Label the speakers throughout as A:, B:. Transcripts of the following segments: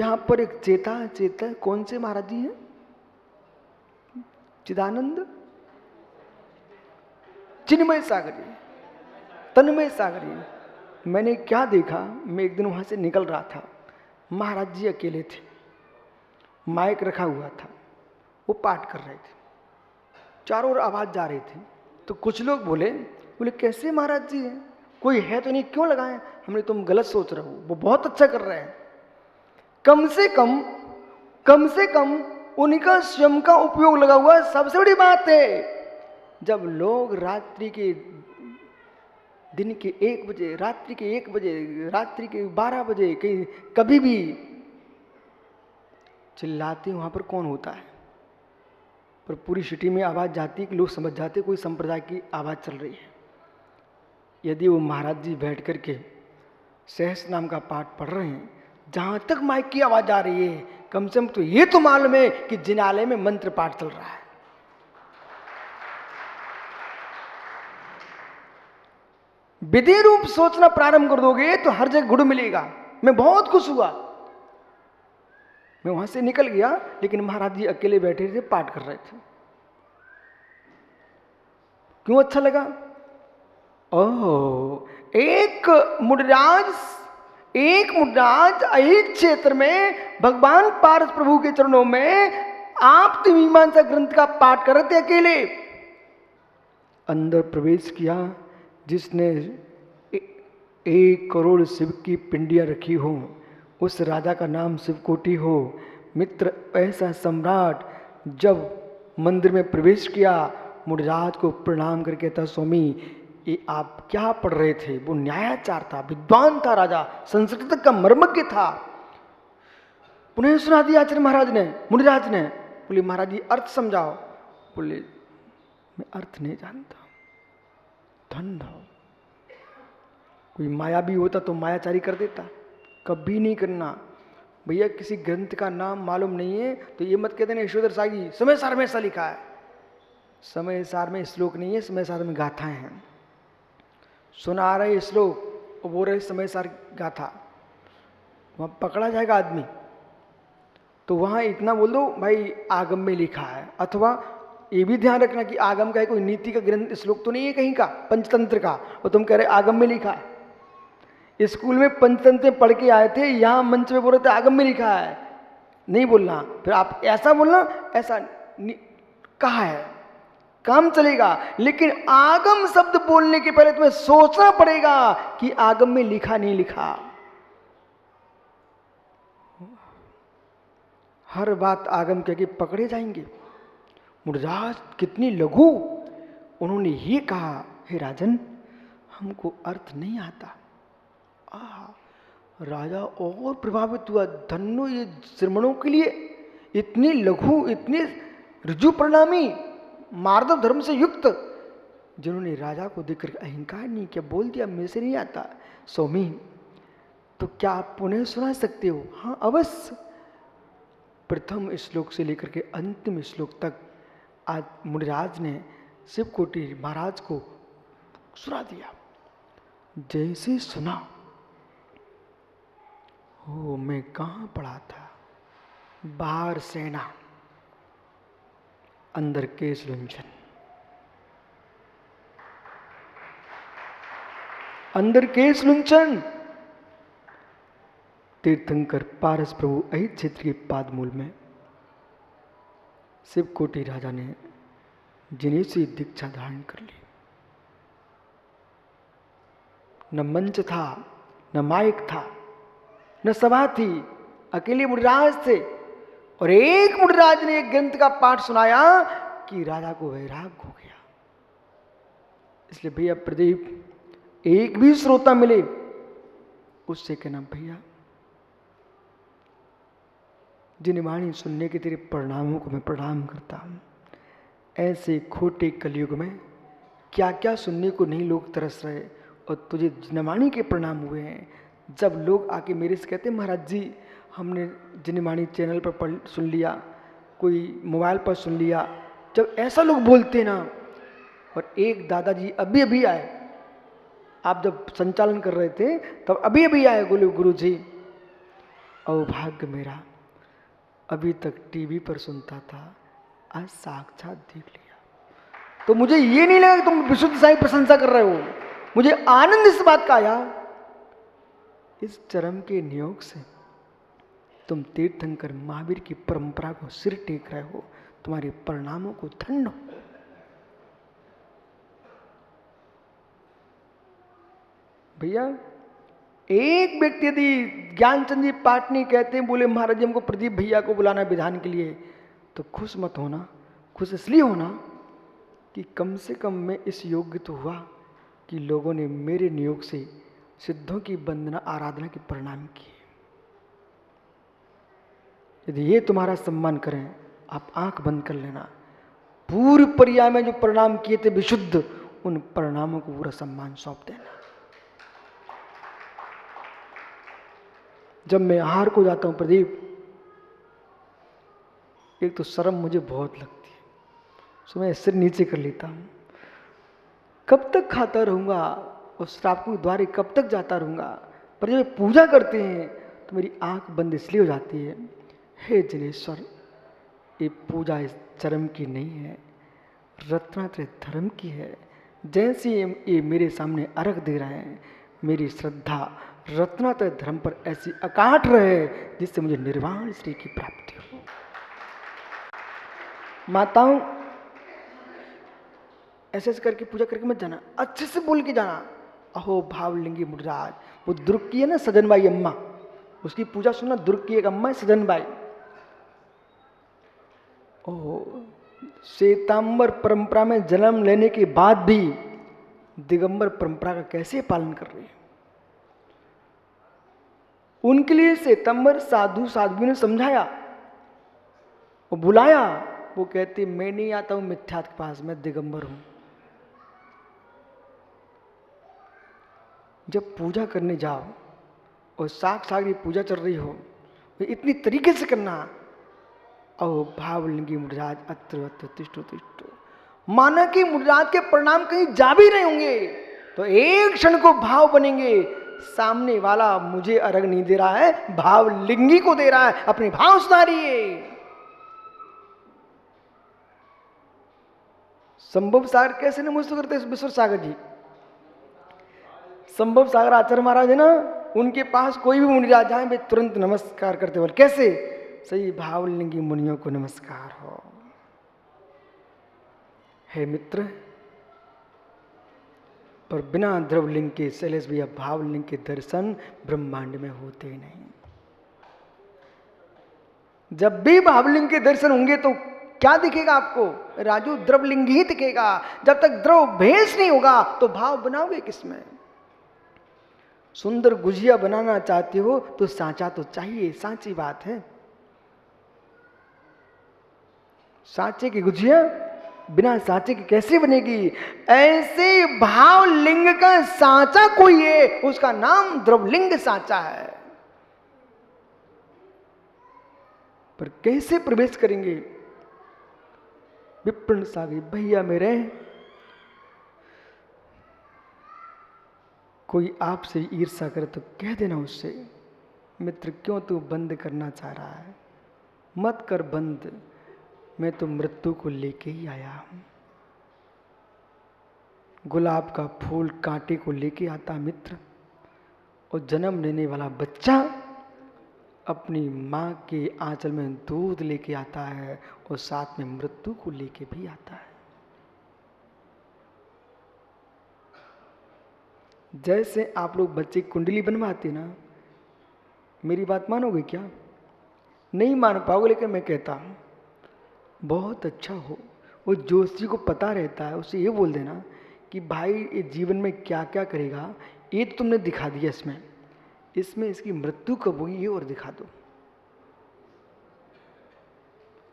A: यहाँ पर एक चेता कौन से महाराज जी हैं? चिदानंद, चिन्मय सागरी, तन्मय सागरी। मैंने क्या देखा, मैं एक दिन वहां से निकल रहा था, महाराज जी अकेले थे, माइक रखा हुआ था, वो पाठ कर रहे थे, चारों ओर आवाज जा रही थी। तो कुछ लोग बोले कैसे महाराज जी हैं, कोई है तो नहीं, क्यों लगाएं? हमने, तुम गलत सोच रहे हो, वो बहुत अच्छा कर रहे हैं। कम से कम उनका स्वयं का उपयोग लगा हुआ है, सबसे बड़ी बात है। जब लोग रात्रि के, दिन के 1 बजे, रात्रि के 1 बजे, रात्रि के 12 बजे, कहीं कभी भी चिल्लाते, वहां पर कौन होता है? पर पूरी सिटी में आवाज जाती है कि लोग समझ जाते कोई संप्रदाय की आवाज चल रही है। यदि वो महाराज जी बैठ करके सहस्त्र नाम का पाठ पढ़ रहे हैं, जहां तक माइक की आवाज आ रही है, कम से कम तो ये तो मालूम है कि जिनालय में मंत्र पाठ चल रहा है। विधि रूप सोचना प्रारंभ कर दोगे तो हर जगह गुड़ मिलेगा। मैं बहुत खुश हुआ, मैं वहां से निकल गया, लेकिन महाराज जी अकेले बैठे थे, पाठ कर रहे थे। क्यों अच्छा लगा? ओह, एक मुडराज इस क्षेत्र में भगवान पारस प्रभु के चरणों में आप मीमांसा ग्रंथ का पाठ कर रहे थे अकेले। अंदर प्रवेश किया, जिसने 1 करोड़ शिव की पिंडियां रखी हो, उस राजा का नाम शिवकोटि हो। मित्र, ऐसा सम्राट जब मंदिर में प्रवेश किया, मुनिराज को प्रणाम करके कहता, स्वामी ये आप क्या पढ़ रहे थे? वो न्यायाचार था, विद्वान था राजा, संस्कृत का मर्मज्ञ था। पुनः सुना दिया आचार्य महाराज ने, मुनिराज ने। बोले महाराज जी अर्थ समझाओ। बोले मैं अर्थ नहीं जानता। धन हो, कोई माया भी होता तो मायाचारी कर देता, कभी नहीं करना। भैया किसी ग्रंथ का नाम मालूम नहीं है तो ये मत कहते ना यशोधर सागी समय सार में ऐसा लिखा है। समय सार में श्लोक नहीं है, समय सार में गाथाएं हैं। सुना रहे श्लोक और बोल रहे समय सार गाथा, वहां पकड़ा जाएगा आदमी। तो वहां इतना बोल दो भाई आगम में लिखा है, अथवा ये भी ध्यान रखना कि आगम का है, कोई नीति का ग्रंथ श्लोक तो नहीं है कहीं का, पंचतंत्र का, और तुम कह रहे आगम में लिखा है। स्कूल में पंचतंत्र पढ़ के आए थे, यहां मंच में बोल रहे थे आगम में लिखा है, नहीं बोलना। फिर आप ऐसा बोलना, ऐसा कहा है, काम चलेगा। लेकिन आगम शब्द बोलने के पहले तुम्हें सोचना पड़ेगा कि आगम में लिखा नहीं लिखा। हर बात आगम कह के पकड़े जाएंगे। मुनिराज कितनी लघु, उन्होंने ये कहा, हे राजन हमको अर्थ नहीं आता। राजा और प्रभावित हुआ, धन्नो ये श्रमणों के लिए इतनी लघु, इतनी ऋजु परिणामी, मार्दव धर्म से युक्त, जिन्होंने राजा को देखकर अहंकार नहीं किया, बोल दिया मेरे से नहीं आता। स्वामी तो क्या आप पुनः सुना सकते हो? हाँ अवश्य। प्रथम श्लोक से लेकर के अंतिम श्लोक तक आज मुनिराज ने शिवकोटि महाराज को सुना दिया। जैसे सुना, हो मैं कहाँ पड़ा था, बाहर सेना, अंदर केश लुंचन, अंदर केश लुंचन। तीर्थंकर पारस प्रभु अहित क्षेत्र के पादमूल में शिवकोटि राजा ने जिन्हें से दीक्षा धारण कर ली। न मंच था, न माइक था, न सभा थी, अकेले मुनिराज थे। और एक मुनिराज ने एक ग्रंथ का पाठ सुनाया कि राजा को वैराग हो गया। इसलिए भैया प्रदीप, एक भी श्रोता मिले उससे कहना, भैया जिन वाणी सुनने के तेरे परिणामों को मैं प्रणाम करता हूं। ऐसे खोटे कलयुग में क्या क्या सुनने को नहीं लोग तरस रहे, और तुझे जिनवाणी के परिणाम हुए हैं। जब लोग आके मेरे से कहते महाराज जी हमने जिनवाणी चैनल पर सुन लिया, कोई मोबाइल पर सुन लिया, जब ऐसा लोग बोलते ना। और एक दादाजी अभी अभी आए, आप जब संचालन कर रहे थे तब अभी अभी आए, बोले गुरु जी अभाग्य मेरा, अभी तक टीवी पर सुनता था, आज साक्षात देख लिया। तो मुझे ये नहीं लगा कि तुम विशुद्ध साईं प्रशंसा कर रहे हो, मुझे आनंद इस बात का आया, इस चरम के नियोग से तुम तीर्थंकर महावीर की परंपरा को सिर टेक रहे हो, तुम्हारे परिणामों को धन्य हो। भैया एक व्यक्ति यदि ज्ञानचंद जी पाटनी कहते हैं, बोले महाराज जी हमको प्रदीप भैया को बुलाना विधान के लिए, तो खुश मत होना, खुश इसलिए होना कि कम से कम मैं इस योग्य तो हुआ कि लोगों ने मेरे नियोग से सिद्धों की वंदना आराधना के परिणाम किए। यदि ये तुम्हारा सम्मान करें, आप आंख बंद कर लेना, पूर्व पर्याय में जो परिणाम किए थे विशुद्ध, उन परिणामों को पूरा सम्मान सौंप देना। जब मैं आहार को जाता हूं प्रदीप, एक तो शर्म मुझे बहुत लगती है, सो मैं सिर नीचे कर लेता हूं, कब तक खाता रहूंगा और श्रावकों के द्वारे कब तक जाता रहूंगा। पर जब पूजा करते हैं तो मेरी आंख बंद इसलिए हो जाती है, हे जिनेश्वर, ये पूजा इस चरम की नहीं है, रत्नात्रय धर्म की है। जैसे ये मेरे सामने अर्घ दे रहे हैं, मेरी श्रद्धा रत्नात्रय धर्म पर ऐसी अकाट रहे जिससे मुझे निर्वाण श्री की प्राप्ति हो। माताओं, ऐसे ऐसे करके पूजा करके मत जाना, अच्छे से बोल के जाना। अहो भावलिंगी मुडराज, वो दुर्ग की है ना सजनबाई अम्मा, उसकी पूजा सुनना। दुर्ग की एक अम्मा है सजनबाई, ओह श्वेतांबर परंपरा में जन्म लेने के बाद भी दिगंबर परंपरा का कैसे पालन कर रही है। उनके लिए श्वेतांबर साधु साध्वी ने समझाया, वो बुलाया, वो कहती मैं नहीं आता हूं मिथ्यात के पास, मैं दिगंबर हूं। जब पूजा करने जाओ और साक्षात पूजा चल रही हो, तो इतनी तरीके से करना, अहो भावलिंगी मुडराज अत्र अत्र तिष्ठो तिष्ठो, माना कि मुडराज के परिणाम कहीं जा भी नहीं होंगे तो एक क्षण को भाव बनेंगे, सामने वाला मुझे अर्घ नहीं दे रहा है, भावलिंगी को दे रहा है, अपने भाव सुधारिए। संभव सागर कैसे नमस्ते करते विश्व सागर जी, संभव सागर आचार्य महाराज है ना, उनके पास कोई भी मुनि राजा है वे तुरंत नमस्कार करते, बोले कैसे, सही भावलिंगी मुनियों को नमस्कार हो। हे मित्र, पर बिना द्रवलिंग के शैलेश भैया भावलिंग के दर्शन ब्रह्मांड में होते ही नहीं। जब भी भावलिंग के दर्शन होंगे तो क्या दिखेगा आपको राजू, द्रवलिंग ही दिखेगा। जब तक द्रव भेष नहीं होगा तो भाव बनाओगे किसमें। सुंदर गुजिया बनाना चाहते हो तो सांचा तो चाहिए, सांची बात है। सांचे की गुजिया बिना सांचे की कैसे बनेगी। ऐसे भाव लिंग का सांचा कोई है, उसका नाम द्रवलिंग सांचा है। पर कैसे प्रवेश करेंगे। विप्रण सागी भैया मेरे, कोई आपसे ईर्ष्या करे तो कह देना उससे, मित्र क्यों तू बंद करना चाह रहा है, मत कर बंद, मैं तो मृत्यु को लेके ही आया हूं। गुलाब का फूल कांटे को लेके आता मित्र, और जन्म लेने वाला बच्चा अपनी माँ के आंचल में दूध लेके आता है और साथ में मृत्यु को लेके भी आता है। जैसे आप लोग बच्चे की कुंडली बनवाते ना, मेरी बात मानोगे क्या? नहीं मान पाओगे, लेकिन मैं कहता हूँ बहुत अच्छा हो। वो जोशी को पता रहता है, उसे ये बोल देना कि भाई ये जीवन में क्या क्या करेगा, ये तो तुमने दिखा दिया, इसमें इसकी मृत्यु कब हुई ये और दिखा दो।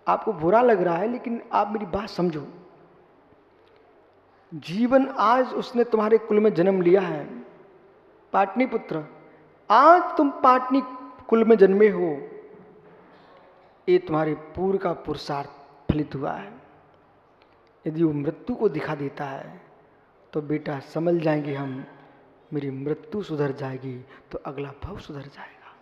A: आपको बुरा लग रहा है लेकिन आप मेरी बात समझो। जीवन आज उसने तुम्हारे कुल में जन्म लिया है, पाटनीपुत्र, आज तुम पाटनी कुल में जन्मे हो, ये तुम्हारे पूर्व का पुरुषार्थ फलित हुआ है। यदि वो मृत्यु को दिखा देता है तो बेटा समझ जाएंगे हम, मेरी मृत्यु सुधर जाएगी तो अगला भव सुधर जाएगा।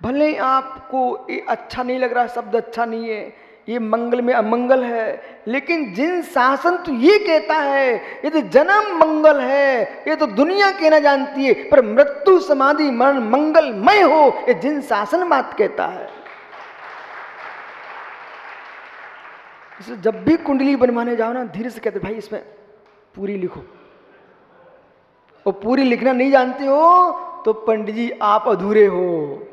A: भले आपको ये अच्छा नहीं लग रहा, शब्द अच्छा नहीं है, ये मंगल में अमंगल है, लेकिन जिन शासन तो ये कहता है ये तो जन्म मंगल है, ये तो दुनिया कहना जानती है, पर मृत्यु समाधि मरण मंगलमय हो, ये जिन शासन बात कहता है। इसलिए जब भी कुंडली बनवाने जाओ ना, धीरे से कहते भाई इसमें पूरी लिखो, और पूरी लिखना नहीं जानते हो तो पंडित जी आप अधूरे हो।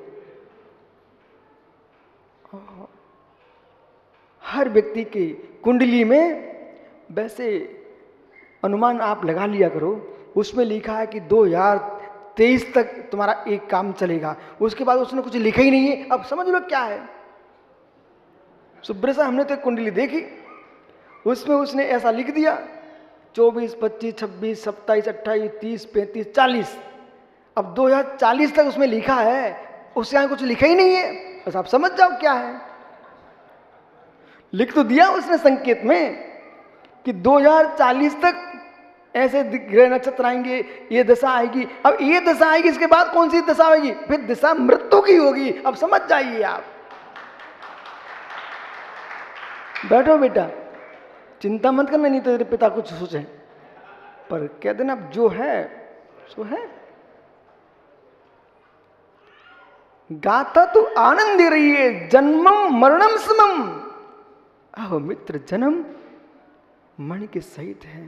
A: हर व्यक्ति की कुंडली में वैसे अनुमान आप लगा लिया करो, उसमें लिखा है कि 2023 तक तुम्हारा एक काम चलेगा, उसके बाद उसने कुछ लिखा ही नहीं है। अब समझ लो क्या है। सुब्रत, हमने तो एक कुंडली देखी, उसमें उसने ऐसा लिख दिया 24, 25, 26, 27, 28, 30, 35, 40। अब 2040 तक उसमें लिखा है, उसके यहाँ कुछ लिखा ही नहीं है। बस आप समझ जाओ क्या है। लिख तो दिया उसने संकेत में कि 2040 तक ऐसे ग्रह नक्षत्र आएंगे, ये दशा आएगी। अब ये दशा आएगी, इसके बाद कौन सी दशा आएगी? फिर दशा मृत्यु की होगी। अब समझ जाइए आप। बैठो बेटा, चिंता मत करना, नहीं तो तेरे पिता कुछ सोचे, पर कह देना अब जो है सो है। गाता तो आनंद दे रही है, जन्मम मरणम समम। अहो मित्र, जन्म मणि के सहित है।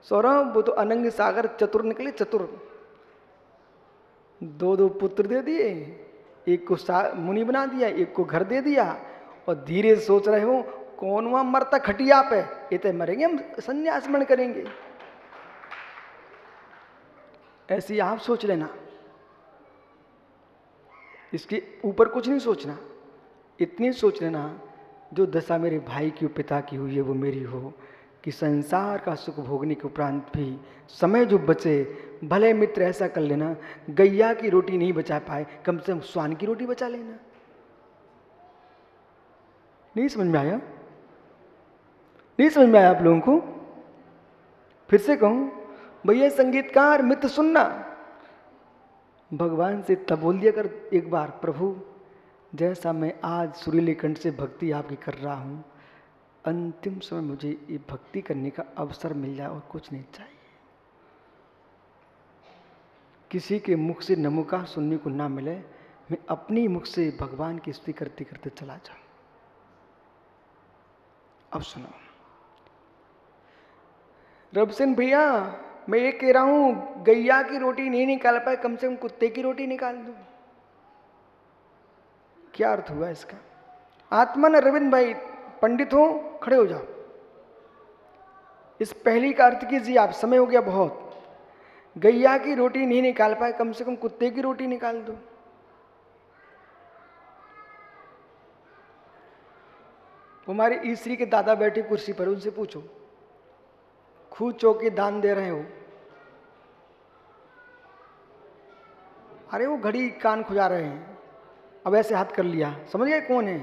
A: सौरभ, वो तो अनंग सागर चतुर निकले, चतुर। 2 पुत्र दे दिए, एक को मुनि बना दिया, एक को घर दे दिया, और धीरे से सोच रहे हो कौन वहां मरता खटिया पे, ये तो मरेंगे, हम संन्यास ग्रहण करेंगे। ऐसे आप सोच लेना, इसके ऊपर कुछ नहीं सोचना। इतनी सोच लेना, जो दशा मेरे भाई की पिता की हुई है वो मेरी हो, कि संसार का सुख भोगने के उपरांत भी समय जो बचे, भले मित्र ऐसा कर लेना, गैया की रोटी नहीं बचा पाए, कम से कम स्वान की रोटी बचा लेना। नहीं समझ में आया? नहीं समझ में आया आप लोगों को? फिर से कहूं, भैया संगीतकार मित्र सुनना, भगवान से तब बोल दिया कर एक बार, प्रभु जैसा मैं आज सुरीले कंठ से भक्ति आपकी कर रहा हूँ, अंतिम समय मुझे ये भक्ति करने का अवसर मिल जाए और कुछ नहीं चाहिए। किसी के मुख से नमोकार सुनने को ना मिले, मैं अपनी मुख से भगवान की स्तुति करते करते चला जाऊं। अब सुनो रबसेन भैया, मैं ये कह रहा हूं, गैया की रोटी नहीं निकाल पाए, कम से कम कुत्ते की रोटी निकाल दो। क्या अर्थ हुआ इसका? आत्मन अरविंद भाई पंडित हो, खड़े हो जाओ। इस पहली का अर्थ कीजिए आप, समय हो गया बहुत। गैया की रोटी नहीं निकाल पाए, कम से कम कुत्ते की रोटी निकाल दो। हमारे ईश्वरी के दादा बैठे कुर्सी पर, उनसे पूछो, खूब चौके दान दे रहे हो। अरे वो घड़ी कान खुजा रहे हैं, अब ऐसे हाथ कर लिया, समझ गए कौन है?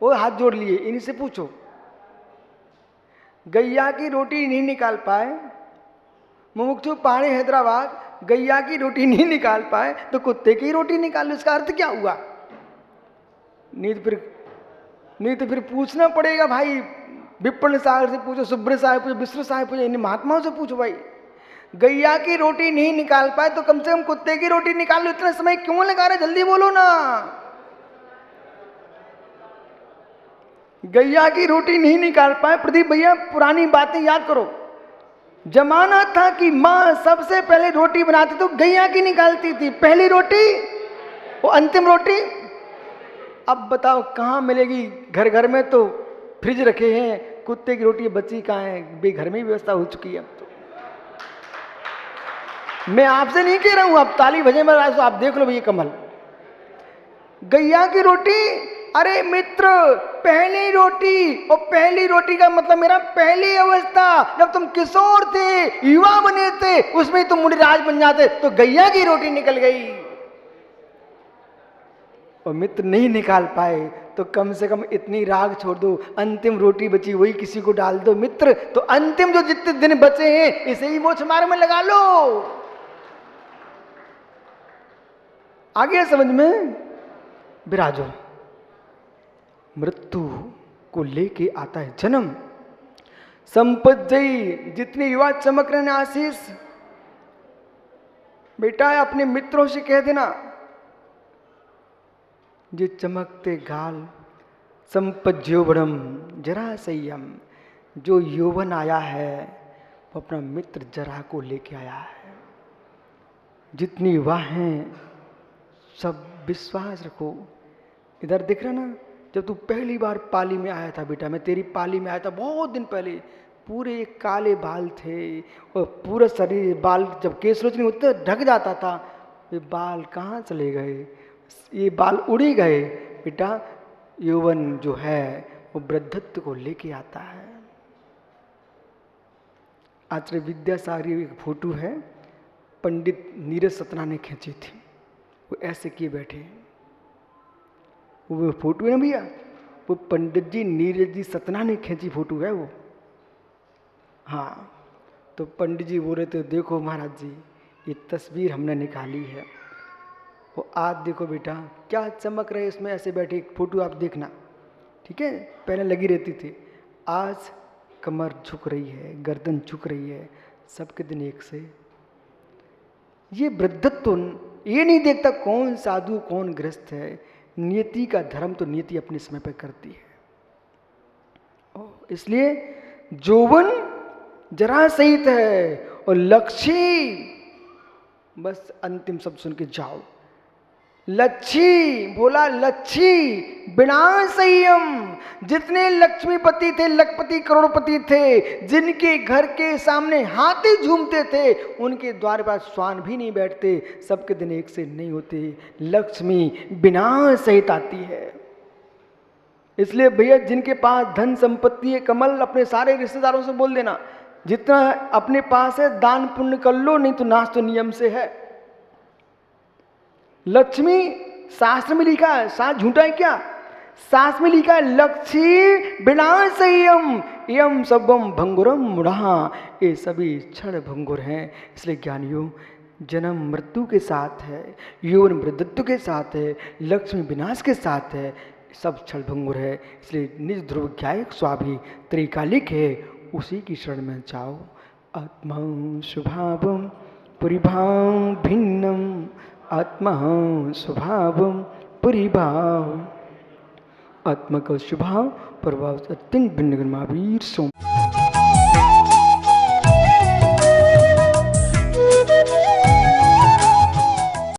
A: वो हाथ जोड़ लिए, इन्हीं से पूछो। गैया की रोटी नहीं निकाल पाए, मुमुक्षु पाणे हैदराबाद, गैया की रोटी नहीं निकाल पाए तो कुत्ते की रोटी निकाल लो। इसका अर्थ क्या हुआ? नहीं तो फिर पूछना पड़ेगा भाई, विपन्न सागर से पूछो, सुब्रत साहब पूछो, विष्णु साहब पूछो, इन महात्माओं से पूछो भाई। गैया की रोटी नहीं निकाल पाए तो कम से कम कुत्ते की रोटी निकाल लो। इतना समय क्यों लगा रहे, जल्दी बोलो ना। गैया की रोटी नहीं निकाल पाए, प्रदीप भैया पुरानी बातें याद करो। जमाना था कि माँ सबसे पहले रोटी बनाती तो गैया की निकालती थी, पहली रोटी, वो अंतिम रोटी। अब बताओ कहाँ मिलेगी? घर घर में तो फ्रिज रखे हैं, कुत्ते की रोटी बची कहाँ है? बे घर में ही व्यवस्था हो चुकी है अब तो। मैं आपसे नहीं कह रहा हूं, आप ताली बजे में आप देख लो भैया कमल। गैया की रोटी, अरे मित्र पहली रोटी, और पहली रोटी का मतलब मेरा पहली अवस्था, जब तुम किशोर थे, युवा बने थे, उसमें तुम मुनिराज बन जाते, तो गैया की रोटी निकल गई। और मित्र नहीं निकाल पाए तो कम से कम इतनी राग छोड़ दो, अंतिम रोटी बची वही किसी को डाल दो। मित्र तो अंतिम जो जितने दिन बचे हैं इसे ही मोछ मार में लगा लो। आ गया समझ में? विराजो, मृत्यु को लेके आता है जन्म। संपत्ति, जितने युवा चमक रहे हैं आशीष, बेटा अपने मित्रों से कह देना, ये चमकते गाल संपज्योबनम जरा संयम, जो यौवन आया है वो अपना मित्र जरा को लेके आया है। जितनी युवा हैं सब विश्वास रखो। इधर दिख रहा ना, जब तू पहली बार पाली में आया था बेटा, मैं तेरी पाली में आया था बहुत दिन पहले, पूरे काले बाल थे और पूरा शरीर बाल, जब केस रोचनी होते ढक जाता था, ये बाल कहाँ चले गए? ये बाल उड़ी गए बेटा। यौवन जो है वो वृद्धत्व को लेके आता है। आचार्य विद्यासागर एक फोटो है, पंडित नीरज सतना ने खींची थी, वो ऐसे किए बैठे। वो फोटो है ना भैया, वो पंडित जी नीरज जी सतना ने खींची फोटो है वो। हाँ, तो पंडित जी बोल रहे थे, देखो महाराज जी ये तस्वीर हमने निकाली है, वो आज देखो बेटा क्या चमक रहे इसमें, ऐसे बैठे एक फोटो आप देखना, ठीक है? पहले लगी रहती थी, आज कमर झुक रही है, गर्दन झुक रही है, सबके दिन एक से। ये वृद्धत्व ये नहीं देखता कौन साधु कौन गृहस्थ है, नियति का धर्म तो नियति अपने समय पर करती है। इसलिए यौवन जरा सहित है और लक्ष्य, बस अंतिम शब्द सुन के जाओ, लक्ष्य बोला, लक्ष्य बिना संयम। जितने लक्ष्मीपति थे, लखपति करोड़पति थे, जिनके घर के सामने हाथी झूमते थे, उनके द्वार पर श्वान भी नहीं बैठते, सबके दिन एक से नहीं होते। लक्ष्मी बिना सहित आती है। इसलिए भैया जिनके पास धन संपत्ति है, कमल अपने सारे रिश्तेदारों से बोल देना, जितना अपने पास है दान पुण्य कर लो, नहीं तो नाश तो नियम से है। लक्ष्मी शास्त्र में लिखा है, शास्त्र झूठा है क्या? शास्त्र में लिखा है लक्ष्मी बिना संयम यम सबम भंगुरम मुढ़ा, ये सभी क्षण भंगुर हैं। इसलिए ज्ञानियों, जन्म मृत्यु के साथ है, यौवन वृद्धत्व के साथ है, लक्ष्मी विनाश के साथ है, सब क्षण भंगुर है। इसलिए निज ध्रुव ज्ञायक स्वाभि त्रिकालिक है, उसी की शरण में जाओ। आत्मा स्वभावम परिभाव भिन्नम, आत्मा स्वभावम परिभाव, आत्मा का स्वभाव प्रभाव अत्यंत भिन्न।